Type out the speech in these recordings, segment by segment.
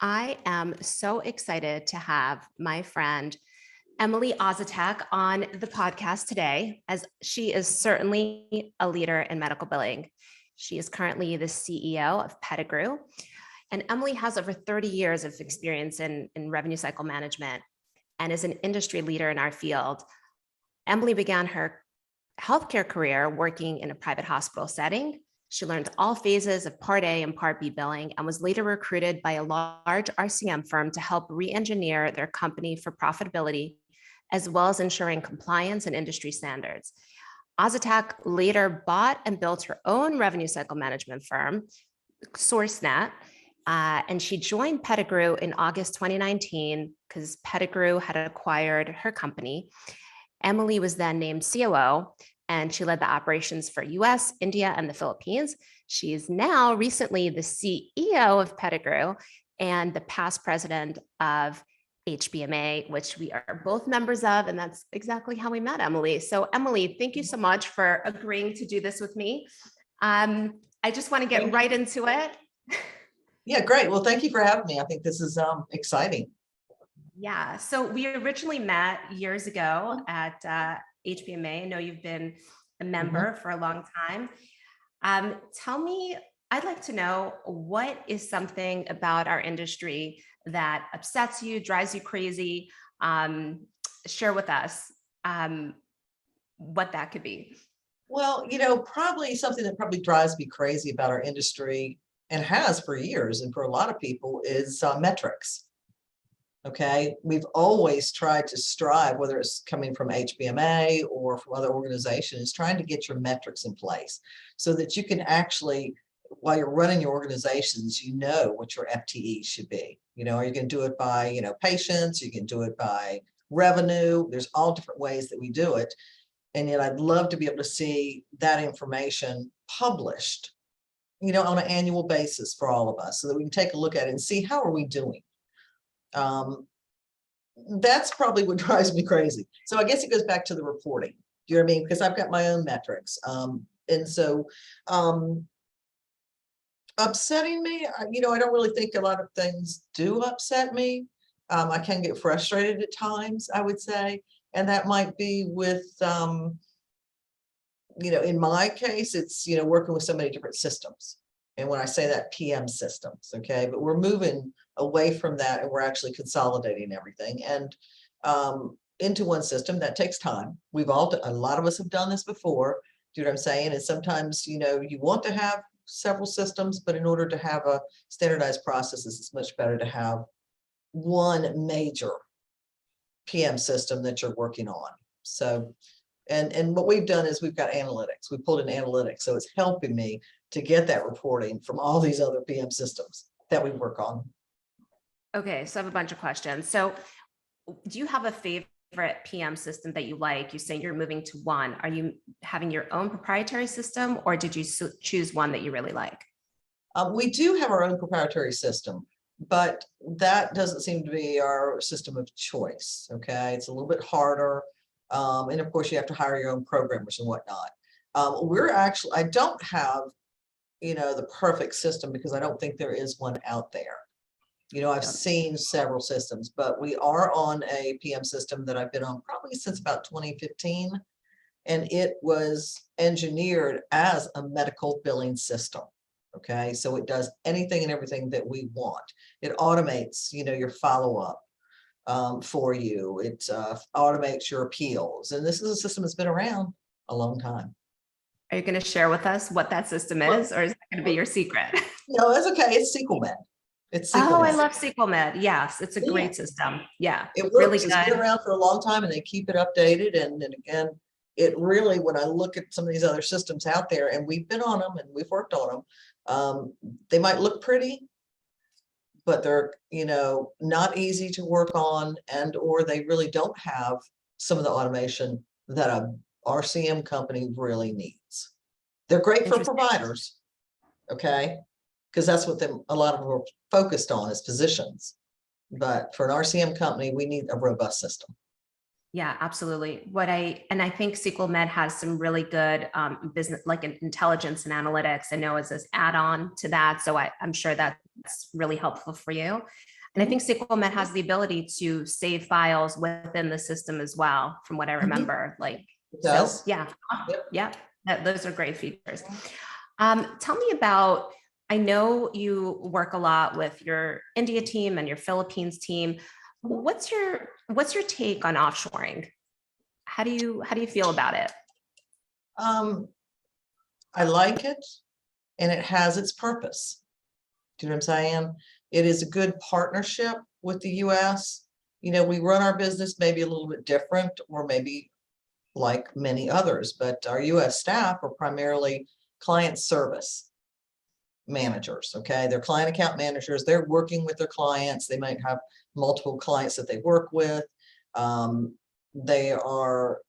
I am so excited to have my friend Emily Osetek on the podcast today, as she is certainly a leader in medical billing. She is currently the CEO of PETTIGREW, and Emily has over 30 years of experience in revenue cycle management and is an industry leader in our field. Emily began her healthcare career working in a private hospital setting. She learned all phases of Part A and Part B billing and was later recruited by a large RCM firm to help re-engineer their company for profitability, as well as ensuring compliance and industry standards. Osetek later bought and built her own revenue cycle management firm, SourceNet, and she joined PETTIGREW in August 2019 because PETTIGREW had acquired her company. Emily was then named COO, and she led the operations for US, India, and the Philippines. She is now recently the CEO of PETTIGREW and the past president of HBMA, which we are both members of, and that's exactly how we met Emily. So Emily, thank you so much for agreeing to do this with me. I just want to get right into it. Yeah, great. Well, thank you for having me. I think this is exciting. Yeah, so we originally met years ago at HBMA. I know you've been a member for a long time. Tell me, I'd like to know, what is something about our industry that upsets you, drives you crazy? Share with us what that could be. Well, probably something that probably drives me crazy about our industry and has for years and for a lot of people is metrics. Okay, we've always tried to strive, whether it's coming from HBMA or from other organizations, trying to get your metrics in place so that you can actually, while you're running your organizations, you know what your FTE should be. Are you going to do it by, patients? You can do it by revenue. There's all different ways that we do it. And yet I'd love to be able to see that information published, on an annual basis for all of us so that we can take a look at it and see how are we doing. That's probably what drives me crazy. So I guess it goes back to the reporting. Do you know what I mean? Because I've got my own metrics. And so upsetting me, I don't really think a lot of things do upset me. I can get frustrated at times, I would say. And that might be with, in my case, it's, working with so many different systems. And when I say that, PM systems, okay, but we're moving away from that and we're actually consolidating everything and into one system. That takes time. A lot of us have done this before. Do you know what I'm saying? And sometimes, you want to have several systems, but in order to have a standardized processes, it's much better to have one major PM system that you're working on. So, and what we've done is we've got analytics. We pulled in analytics. So it's helping me to get that reporting from all these other PM systems that we work on. Okay, so I have a bunch of questions. So do you have a favorite PM system that you like? You say you're moving to one. Are you having your own proprietary system, or did you choose one that you really like? We do have our own proprietary system, but that doesn't seem to be our system of choice. Okay, it's a little bit harder. And of course you have to hire your own programmers and whatnot. I don't have, the perfect system because I don't think there is one out there. I've seen several systems, but we are on a PM system that I've been on probably since about 2015. And it was engineered as a medical billing system. Okay, so it does anything and everything that we want. It automates, your follow-up for you. It automates your appeals. And this is a system that's been around a long time. Are you going to share with us what that system is, or is that going to be your secret? No, that's okay. It's SequelMed. It's SequelMed. Oh, I love SequelMed. Yes, it's a great system. Yeah, it works. Really it's good. Been around for a long time, and they keep it updated. And again, it really, when I look at some of these other systems out there, and we've been on them and we've worked on them, they might look pretty, but they're, not easy to work on, or they really don't have some of the automation that a RCM company really needs. They're great for providers, okay, because that's what a lot of them are focused on as physicians. But for an RCM company, we need a robust system. Yeah, absolutely. And I think SequelMed has some really good business, like intelligence and analytics, I know, as this add-on to that. So I'm sure that's really helpful for you. And I think SequelMed has the ability to save files within the system as well, from what I remember. Like, It so does. yeah, Yep. yeah, those are great features. Tell me about, I know you work a lot with your India team and your Philippines team. What's your take on offshoring? How do you feel about it? Um, I like it, and it has its purpose. Do you know what I'm saying? It is a good partnership with the US. You know, we run our business maybe a little bit different, or maybe like many others, but our US staff are primarily client service managers. Okay, they're client account managers. They're working with their clients. They might have multiple clients that they work with. They are,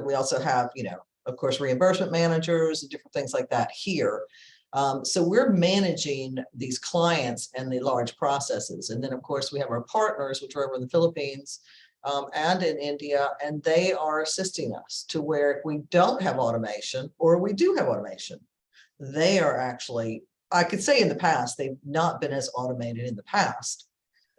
we also have, you know, of course, reimbursement managers and different things like that here. So we're managing these clients and the large processes. And then, of course, we have our partners, which are over in the Philippines and in India, and they are assisting us to where if we don't have automation, or we do have automation, they are actually, I could say in the past, they've not been as automated in the past.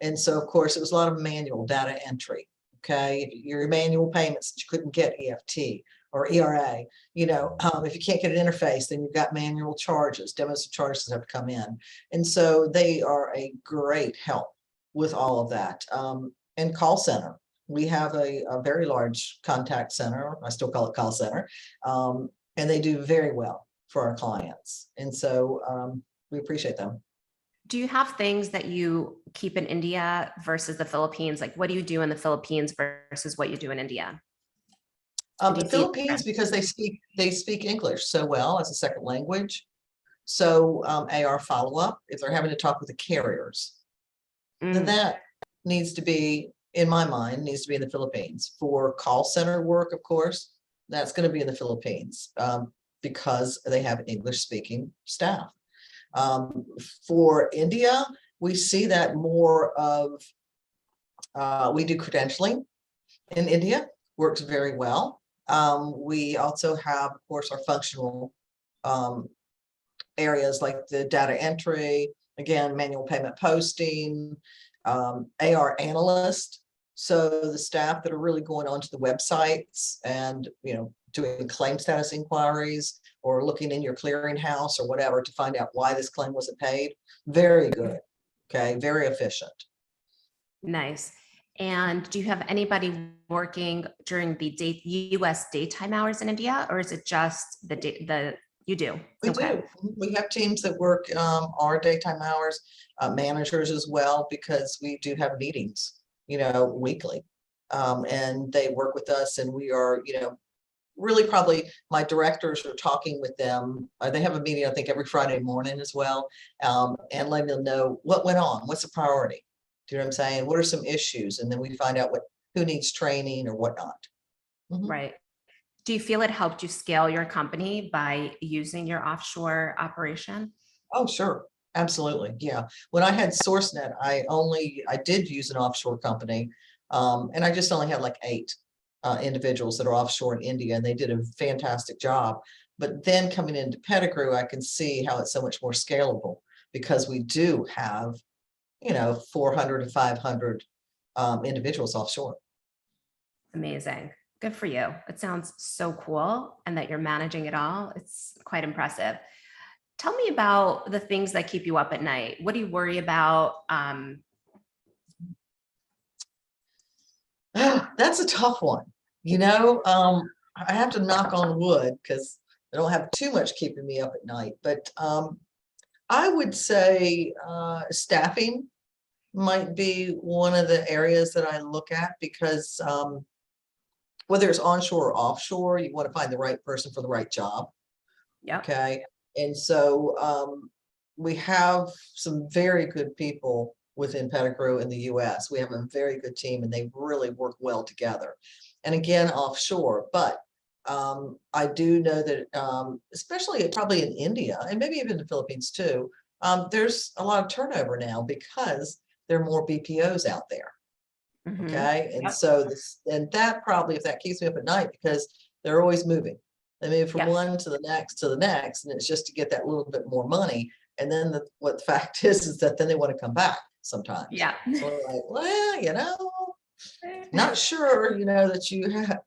And so, of course, it was a lot of manual data entry. Okay, your manual payments that you couldn't get EFT or ERA, you know, if you can't get an interface, then you've got manual charges, demos and charges have to come in. And so they are a great help with all of that. And call center, we have a very large contact center, I still call it call center, and they do very well for our clients. And so we appreciate them. Do you have things that you keep in India versus the Philippines? Like, what do you do in the Philippines versus what you do in India? And do The you see a Philippines, difference? because they speak English so well as a second language. So AR follow-up, if they're having to talk with the carriers, then Mm, that needs to be, in my mind, needs to be in the Philippines. For call center work, of course, that's going to be in the Philippines because they have English-speaking staff. For India, we see that more of, we do credentialing in India, works very well. We also have, of course, our functional areas like the data entry, again, manual payment posting, AR analyst. So the staff that are really going onto the websites and, you know, doing claim status inquiries or looking in your clearinghouse or whatever to find out why this claim wasn't paid. Very good. Okay, very efficient. nice. And do you have anybody working during the US daytime hours in India, or is it just you do? We Okay. do. We have teams that work our daytime hours, managers as well, because we do have meetings, you know, weekly. And they work with us, and we are, you know, really probably my directors are talking with them. They have a meeting, I think, every Friday morning as well, and letting them know what went on, what's the priority. Do you know what I'm saying? What are some issues? And then we find out who needs training or whatnot. Mhm. Right. Do you feel it helped you scale your company by using your offshore operation? Oh, sure. Absolutely. Yeah. When I had SourceNet, I did use an offshore company. And I just only had like 8 individuals that are offshore in India, and they did a fantastic job. But then coming into PETTIGREW, I can see how it's so much more scalable because we do have, you know, 400 to 500 individuals offshore. Amazing. Good for you. It sounds so cool. And that you're managing it all. It's quite impressive. Tell me about the things that keep you up at night. What do you worry about? That's a tough one. You know, I have to knock on wood because I don't have too much keeping me up at night. But I would say staffing might be one of the areas that I look at because whether it's onshore or offshore, you want to find the right person for the right job. Yep. Okay. And so we have some very good people within PETTIGREW in the US. We have a very good team, and they really work well together. And again, offshore, but I do know that especially probably in India and maybe even the Philippines too, there's a lot of turnover now because there are more BPOs out there. Okay. And Yep. so and that probably, if that keeps me up at night, because they're always moving. They move from Yes. one to the next to the next, and it's just to get that little bit more money. And then what the fact is that then they want to come back sometimes. Yeah. So we're like, well, not sure, that you have,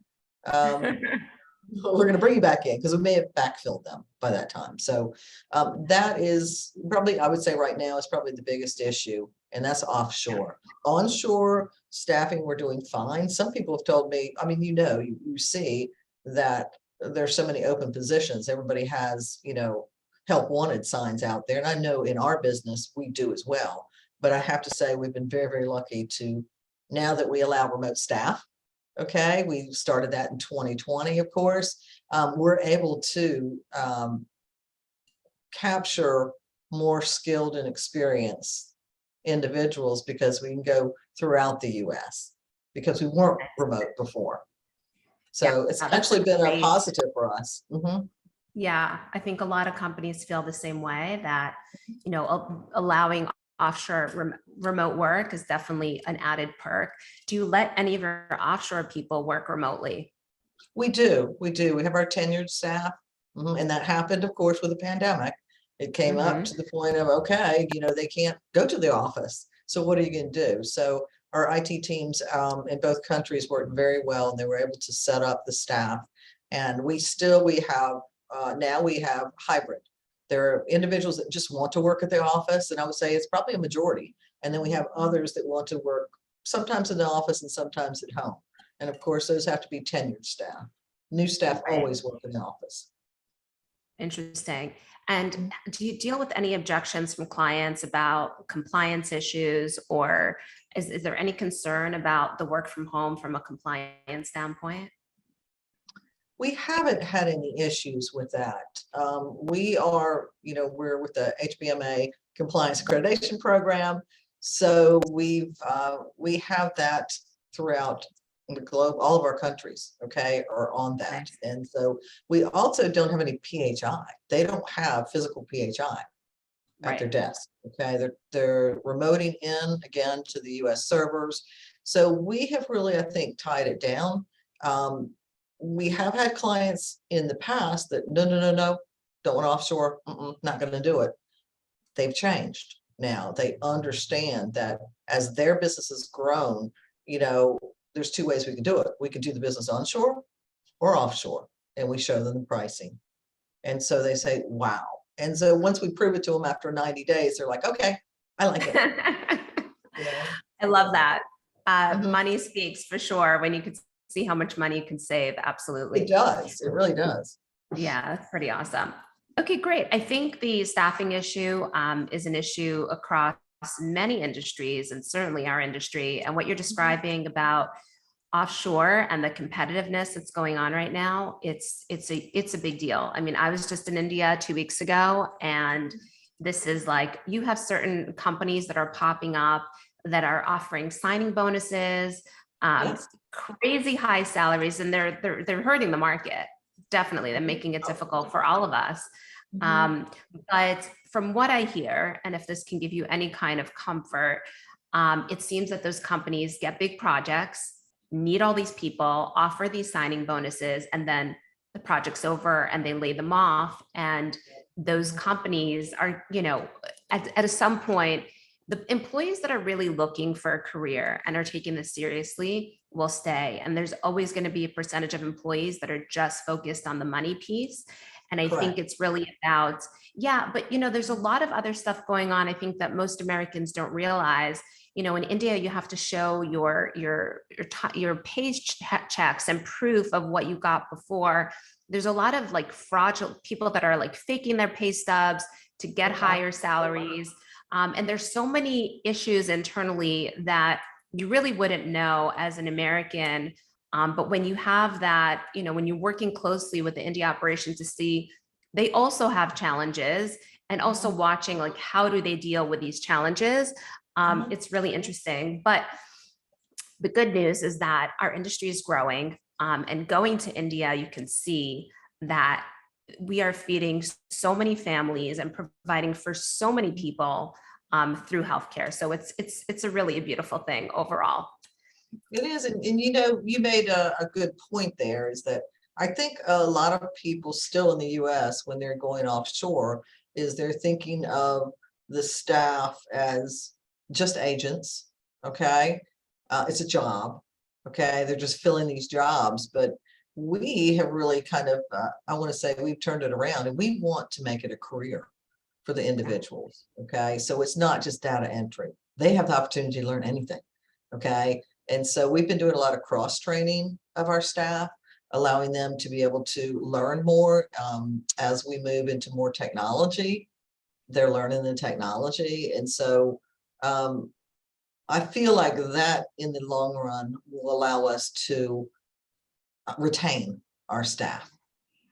we're going to bring you back in because we may have backfilled them by that time. So that is probably, I would say right now is probably the biggest issue, and that's offshore. Onshore staffing, we're doing fine. Some people have told me, I mean, you see that there's so many open positions. Everybody has, help wanted signs out there. And I know in our business, we do as well. But I have to say, we've been very, very lucky to, now that we allow remote staff. Okay, we started that in 2020, of course. We're able to capture more skilled and experienced individuals because we can go throughout the US because we weren't remote before. So it's actually been a positive for us. Yeah, I think a lot of companies feel the same way, that, allowing offshore remote work is definitely an added perk. Do you let any of your offshore people work remotely? We do. We have our tenured staff. And that happened, of course, with the pandemic. It came up to the point of, okay, they can't go to the office. So what are you going to do? So our IT teams in both countries worked very well, and they were able to set up the staff. And we have now we have hybrid. There are individuals that just want to work at the office, and I would say it's probably a majority. And then we have others that want to work sometimes in the office and sometimes at home. And of course, those have to be tenured staff. New staff always work in the office. Interesting. And do you deal with any objections from clients about compliance issues, or is there any concern about the work from home from a compliance standpoint? We haven't had any issues with that. We are, we're with the HBMA compliance accreditation program. So we have that throughout the globe. All of our countries, okay, are on that. Nice. And so we also don't have any PHI. They don't have physical PHI at their desk. Okay, they're remoting in again to the US servers. So we have really, I think, tied it down. We have had clients in the past that no, don't want offshore, not going to do it. They've changed now. They understand that as their business has grown, there's two ways we can do it. We can do the business onshore or offshore, and we show them the pricing. And so they say, wow. And so once we prove it to them after 90 days, they're like, okay, I like it. I love that. Money speaks for sure when you could see how much money you can save. Absolutely. It does. It really does. Yeah, that's pretty awesome. Okay, great. I think the staffing issue is an issue across many industries, and certainly our industry. And what you're describing about offshore and the competitiveness that's going on right now, it's a big deal. I mean, I was just in India 2 weeks ago, and this is like, you have certain companies that are popping up that are offering signing bonuses, Yes. crazy high salaries, and they're hurting the market. Definitely, they're making it difficult for all of us. But from what I hear, and if this can give you any kind of comfort, it seems that those companies get big projects, need all these people, offer these signing bonuses, and then the project's over and they lay them off. And those companies are, at some point, the employees that are really looking for a career and are taking this seriously will stay. And there's always going to be a percentage of employees that are just focused on the money piece. And I think it's really about, but there's a lot of other stuff going on. I think that most Americans don't realize, in India, you have to show your pay checks and proof of what you got before. There's a lot of like fraudulent people that are like faking their pay stubs to get higher salaries. And there's so many issues internally that you really wouldn't know as an American. But when you have that, when you're working closely with the India operation to see, they also have challenges, and also watching like, how do they deal with these challenges? It's really interesting. But the good news is that our industry is growing, and going to India, you can see that we are feeding so many families and providing for so many people through healthcare. So it's a really beautiful thing overall. It is, and you know, you made a good point there, is that I think a lot of people still in the US, when they're going offshore, is they're thinking of the staff as just agents, okay? It's a job, okay? They're just filling these jobs, but we have really kind of, I want to say we've turned it around, and we want to make it a career for the individuals, okay? So it's not just data entry. They have the opportunity to learn anything, okay? And so we've been doing a lot of cross training of our staff, allowing them to be able to learn more as we move into more technology. They're learning the technology. And so I feel like that in the long run will allow us to retain our staff.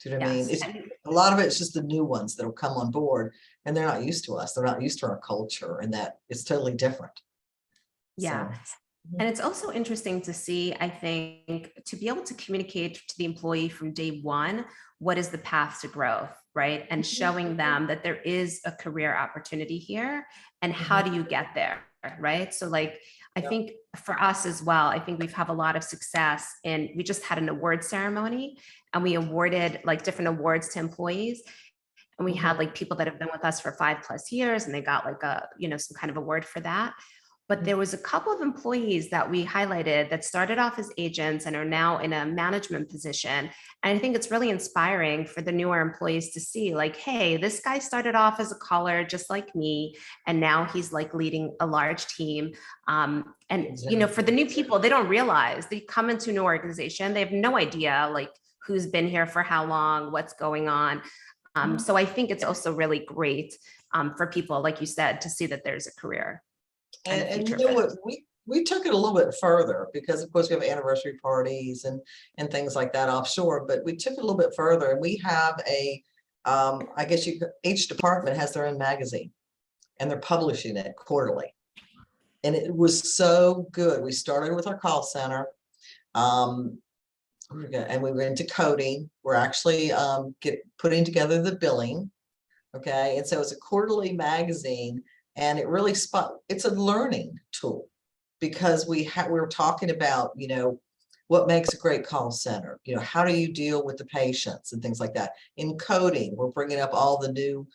Do you know what I mean? Yes. It's, a lot of it's just the new ones that'll come on board, and they're not used to us. They're not used to our culture, and that it's totally different. Yeah. So, And it's also interesting to see, I think, to be able to communicate to the employee from day one, what is the path to growth, right? And showing them that there is a career opportunity here, and how do you get there, right? So like, I think for us as well, I think we've had a lot of success in, we just had an award ceremony, and we awarded like different awards to employees. And we had like people that have been with us for 5+ years, and they got like a, you know, some kind of award for that. But there was a couple of employees that we highlighted that started off as agents and are now in a management position. And I think it's really inspiring for the newer employees to see like, hey, this guy started off as a caller just like me, and now he's like leading a large team. And, you know, for the new people, they don't realize they come into a new organization, they have no idea like who's been here for how long, what's going on. So I think it's also really great for people, like you said, to see that there's a career. and you know what, we took it a little bit further, because of course we have anniversary parties and things like that offshore, but we took it a little bit further, and we have a I guess each department has their own magazine, and they're publishing it quarterly. And it was so good. We started with our call center. And we went into coding. We're actually putting together the billing. Okay. And so it's a quarterly magazine, and it really it's a learning tool, because we were talking about, you know, what makes a great call center, you know, how do you deal with the patients and things like that. In coding, we're bringing up all the new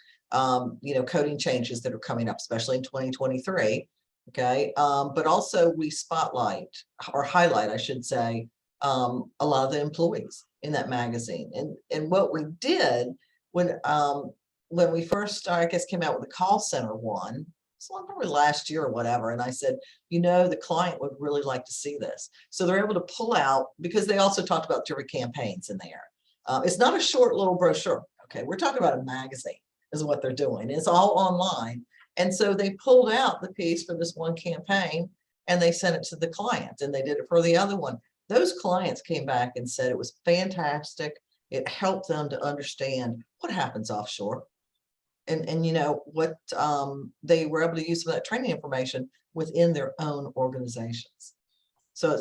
you know, coding changes that are coming up, especially in 2023. Okay. But also we spotlight, or highlight, I should say, a lot of the employees in that magazine. And what we did when we first, I guess, came out with the call center one, so probably last year or whatever, and I said, you know, the client would really like to see this. So they're able to pull out, because they also talked about different campaigns in there. It's not a short little brochure. Okay. We're talking about a magazine is what they're doing. It's all online. And so they pulled out the piece for this one campaign, and they sent it to the client, and they did it for the other one. Those clients came back and said it was fantastic. It helped them to understand what happens offshore. And you know what, they were able to use some of that training information within their own organizations. So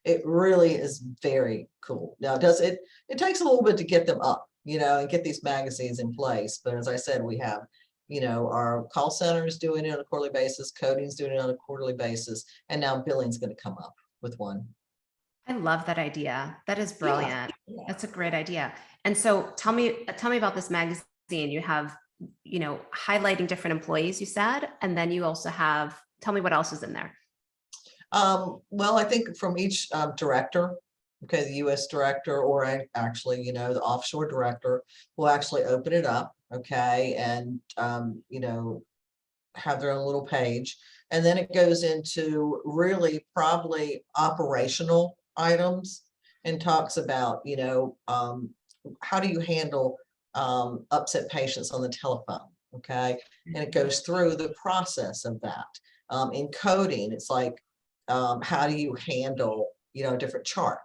it really is very cool. Now, it takes a little bit to get them up, you know, and get these magazines in place. But as I said, we have, you know, our call center is doing it on a quarterly basis, coding's doing it on a quarterly basis, and now billing's going to come up with one. I love that idea. That is brilliant. Yeah. That's a great idea. And so tell me about this magazine. You have, you know, highlighting different employees, you said, and then you also have, tell me what else is in there. Well, I think from each director, okay, the US director, or actually, you know, the offshore director will actually open it up, okay, and, you know, have their own little page. And then it goes into really probably operational items, and talks about, you know, how do you handle upset patients on the telephone, okay? And it goes through the process of that. In coding, it's like, how do you handle, you know, a different chart?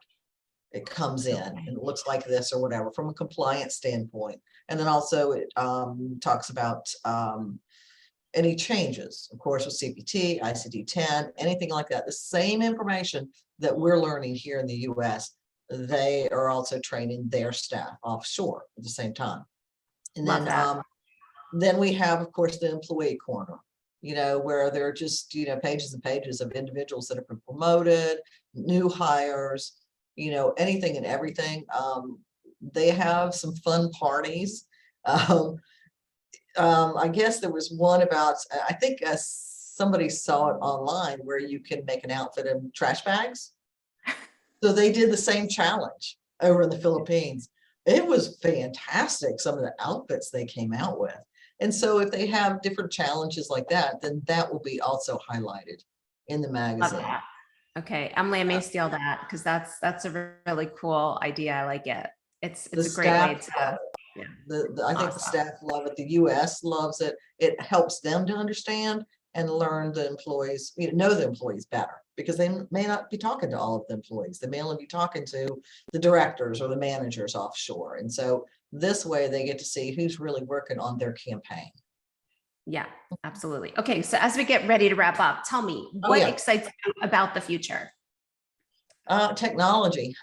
It comes in and it looks like this or whatever from a compliance standpoint. And then also it talks about any changes, of course, with CPT, ICD-10, anything like that. The same information that we're learning here in the US, they are also training their staff offshore at the same time. And then we have, of course, the employee corner, you know, where there are just, you know, pages and pages of individuals that have been promoted, new hires, anything and everything. They have some fun parties. I guess there was one about, I think somebody saw it online where you can make an outfit in trash bags. So they did the same challenge over in the Philippines. It was fantastic, some of the outfits they came out with. And so if they have different challenges like that, then that will be also highlighted in the Love magazine. that. Okay, Emily, I may steal that because that's a really cool idea. I like it. It's The a great way staff, to, yeah. I think the Awesome. staff love it. The US loves it. It helps them to understand and learn the employees, know the employees better, because they may not be talking to all of the employees. They may only be talking to the directors or the managers offshore. And so this way they get to see who's really working on their campaign. Yeah, absolutely. Okay, so as we get ready to wrap up, tell me Oh, what yeah. excites you about the future? Technology.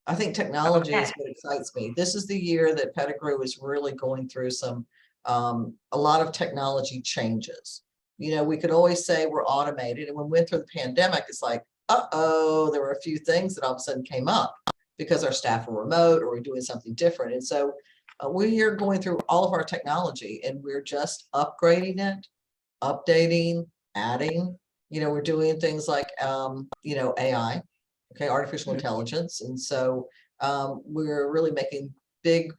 I think technology Okay. is what excites me. This is the year that PETTIGREW is really going through a lot of technology changes. We could always say we're automated, and when we went through the pandemic, it's like, uh-oh, there were a few things that all of a sudden came up because our staff were remote or we're doing something different. And so we are going through all of our technology, and we're just upgrading it, updating, adding. We're doing things like AI. Okay, artificial intelligence. And so we're really making big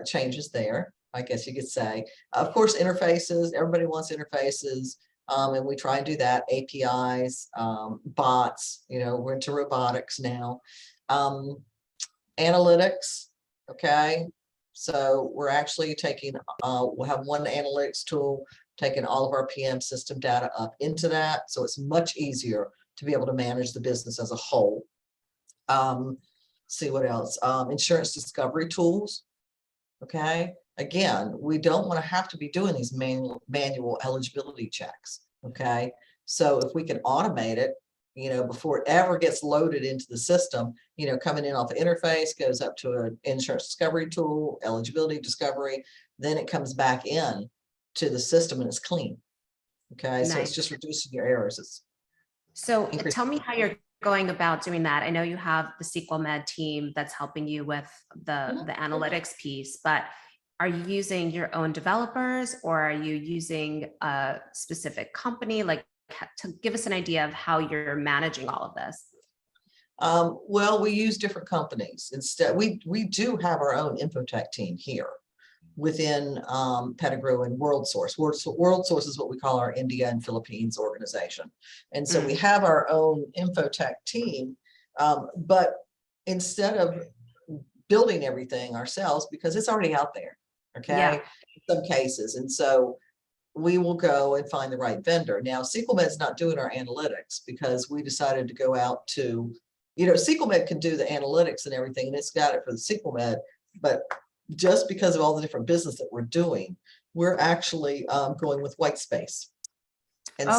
changes there, I guess you could say. Of course, interfaces, everybody wants interfaces. And we try and do that, APIs, bots, we're into robotics now. Analytics, okay. So we're actually taking, we'll have one analytics tool, taking all of our PM system data up into that. So it's much easier to be able to manage the business as a whole. See what else? Insurance discovery tools. Okay. Again, we don't want to have to be doing these manual eligibility checks. Okay. So if we can automate it, before it ever gets loaded into the system, coming in off the interface, goes up to an insurance discovery tool, eligibility discovery, then it comes back in to the system and it's clean. Okay. So it's just reducing your errors. So tell me how you're going about doing that. I know you have the SequelMed team that's helping you with the analytics piece, but are you using your own developers, or are you using a specific company? Like, to give us an idea of how you're managing all of this. Well, we use different companies. Instead, we do have our own infotech team here within PETTIGREW and WorldSource. WorldSource is what we call our India and Philippines organization. And so we have our own infotech team, but instead of building everything ourselves, because it's already out there, okay, in some cases. And so we will go and find the right vendor. Now, SequelMed's not doing our analytics because we decided to go out to, SequelMed can do the analytics and everything, and it's got it for the SequelMed, but just because of all the different business that we're doing, we're actually going with Whitespace. And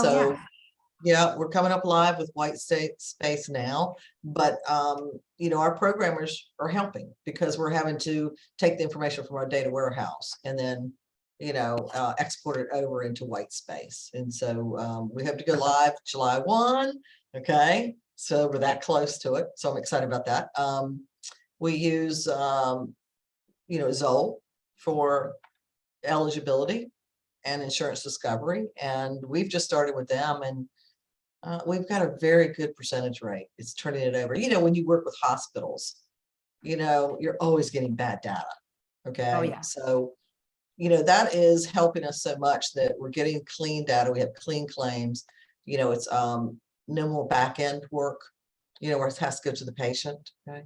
we're coming up live with Whitespace now, but our programmers are helping because we're having to take the information from our data warehouse and then export it over into Whitespace. And so we have to go live July 1. Okay. So we're that close to it. So I'm excited about that. We use, Zoll for eligibility and insurance discovery. And we've just started with them, and we've got a very good percentage rate. It's turning it over. When you work with hospitals, you're always getting bad data. Okay. So that is helping us so much that we're getting clean data. We have clean claims. It's no more back end work, where it has to go to the patient. Okay.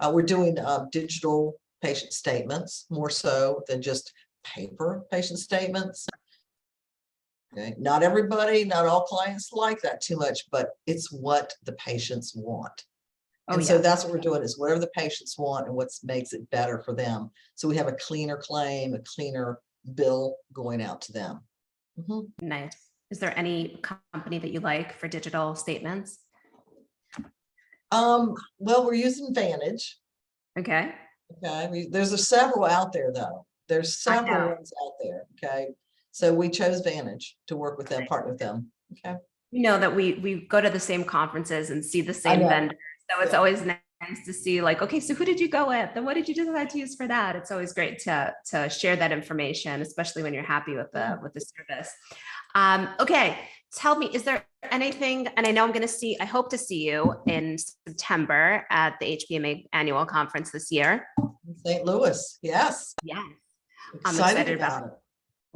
We're doing digital patient statements more so than just paper patient statements. Okay. Not everybody, not all clients like that too much, but it's what the patients want. And so that's what we're doing, is whatever the patients want and what makes it better for them. So we have a cleaner claim, a cleaner bill going out to them. Nice. Is there any company that you like for digital statements? Well, we're using Vantage. Okay. Okay. There's several out there though. There's several ones out there. Okay. So we chose Vantage to work with them, partner with them. Okay. You know that we go to the same conferences and see the I same know. vendors. So it's Yeah. always nice to see like, okay, so who did you go with? And what did you decide to use for that? It's always great to share that information, especially when you're happy with the service. Okay, tell me, is there anything, and I know I hope to see you in September at the HBMA annual conference this year. St. Louis, yes. Yeah, I'm Excited excited about about it.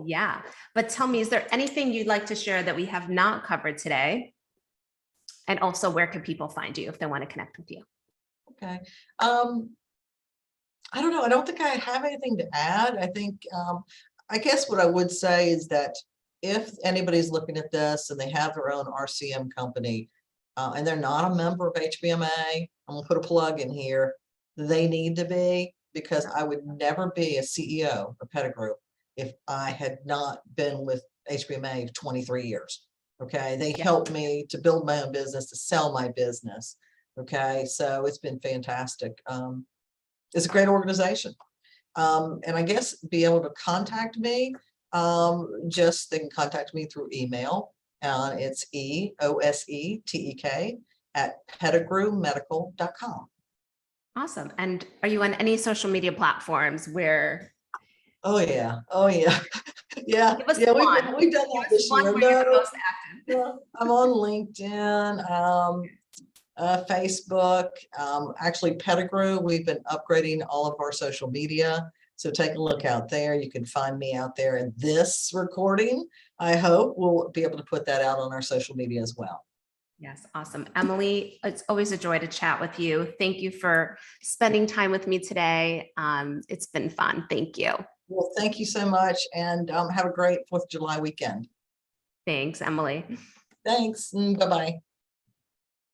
Yeah, but tell me, is there anything you'd like to share that we have not covered today? And also, where can people find you if they want to connect with you? Okay. I don't know. I don't think I have anything to add. I think, I guess what I would say is that if anybody's looking at this and they have their own RCM company, and they're not a member of HBMA, I'm gonna put a plug in here. They need to be, because I would never be a CEO of PETTIGREW if I had not been with HBMA for 23 years. Okay, they Yeah. helped me to build my own business, to sell my business. Okay, so it's been fantastic. It's a great organization. And I guess be able to contact me, just they can contact me through email. It's EOSETEK@pettigrewmedical.com. Awesome. And are you on any social media platforms where Oh yeah, oh yeah, yeah, give us yeah. one? We've done Give that us this one year. where you're the No, most active. no, I'm on LinkedIn, Facebook, actually Pettigrew. We've been upgrading all of our social media. So take a look out there. You can find me out there, and this recording, I hope we'll be able to put that out on our social media as well. Yes, awesome. Emily, it's always a joy to chat with you. Thank you for spending time with me today. It's been fun. Thank you. Well, thank you so much, and have a great 4th of July weekend. Thanks, Emily. Thanks. Bye-bye.